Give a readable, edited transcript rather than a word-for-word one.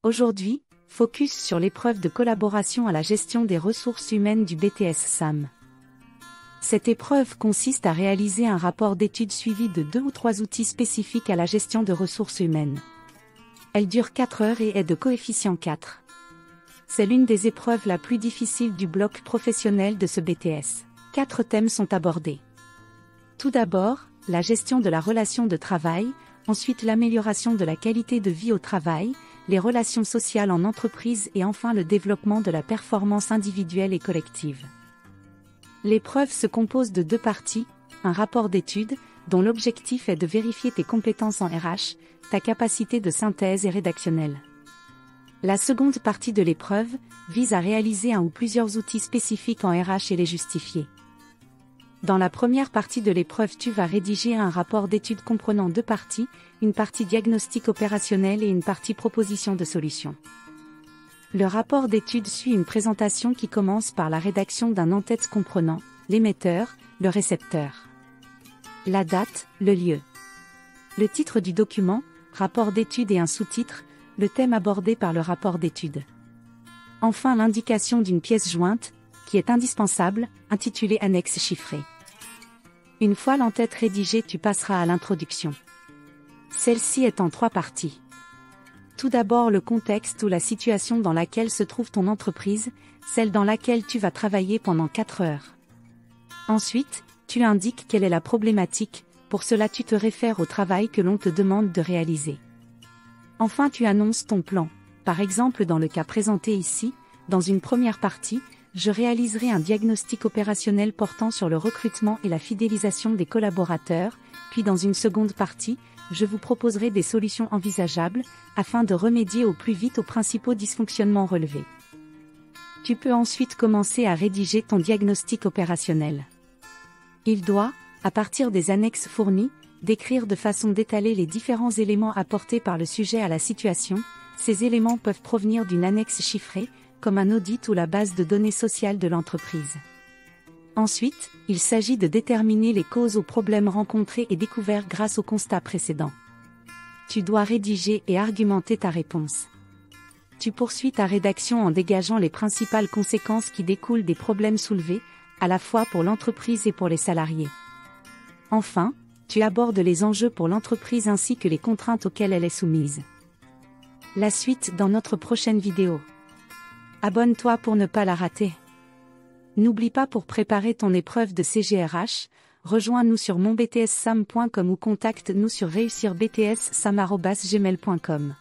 Aujourd'hui, focus sur l'épreuve de collaboration à la gestion des ressources humaines du BTS SAM. Cette épreuve consiste à réaliser un rapport d'étude suivi de 2 ou 3 outils spécifiques à la gestion de ressources humaines. Elle dure 4 heures et est de coefficient 4. C'est l'une des épreuves la plus difficile du bloc professionnel de ce BTS. 4 thèmes sont abordés. Tout d'abord, la gestion de la relation de travail, ensuite l'amélioration de la qualité de vie au travail, les relations sociales en entreprise et enfin le développement de la performance individuelle et collective. L'épreuve se compose de 2 parties, un rapport d'étude, dont l'objectif est de vérifier tes compétences en RH, ta capacité de synthèse et rédactionnelle. La seconde partie de l'épreuve vise à réaliser un ou plusieurs outils spécifiques en RH et les justifier. Dans la première partie de l'épreuve, tu vas rédiger un rapport d'étude comprenant 2 parties, une partie diagnostic opérationnel et une partie proposition de solution. Le rapport d'étude suit une présentation qui commence par la rédaction d'un en-tête comprenant l'émetteur, le récepteur, la date, le lieu, le titre du document, rapport d'étude et un sous-titre, le thème abordé par le rapport d'étude. Enfin l'indication d'une pièce jointe, qui est indispensable, intitulée annexe chiffrée. Une fois l'en-tête rédigée, tu passeras à l'introduction. Celle-ci est en 3 parties. Tout d'abord le contexte ou la situation dans laquelle se trouve ton entreprise, celle dans laquelle tu vas travailler pendant 4 heures. Ensuite, tu indiques quelle est la problématique, pour cela tu te réfères au travail que l'on te demande de réaliser. Enfin tu annonces ton plan, par exemple dans le cas présenté ici, dans une première partie, je réaliserai un diagnostic opérationnel portant sur le recrutement et la fidélisation des collaborateurs, puis dans une seconde partie, je vous proposerai des solutions envisageables, afin de remédier au plus vite aux principaux dysfonctionnements relevés. Tu peux ensuite commencer à rédiger ton diagnostic opérationnel. Il doit, à partir des annexes fournies, décrire de façon détaillée les différents éléments apportés par le sujet à la situation. Ces éléments peuvent provenir d'une annexe chiffrée, comme un audit ou la base de données sociales de l'entreprise. Ensuite, il s'agit de déterminer les causes aux problèmes rencontrés et découverts grâce au constat précédent. Tu dois rédiger et argumenter ta réponse. Tu poursuis ta rédaction en dégageant les principales conséquences qui découlent des problèmes soulevés, à la fois pour l'entreprise et pour les salariés. Enfin, tu abordes les enjeux pour l'entreprise ainsi que les contraintes auxquelles elle est soumise. La suite dans notre prochaine vidéo. Abonne-toi pour ne pas la rater. N'oublie pas, pour préparer ton épreuve de CGRH, rejoins-nous sur monbtssam.com ou contacte-nous sur réussirbtssam@gmail.com.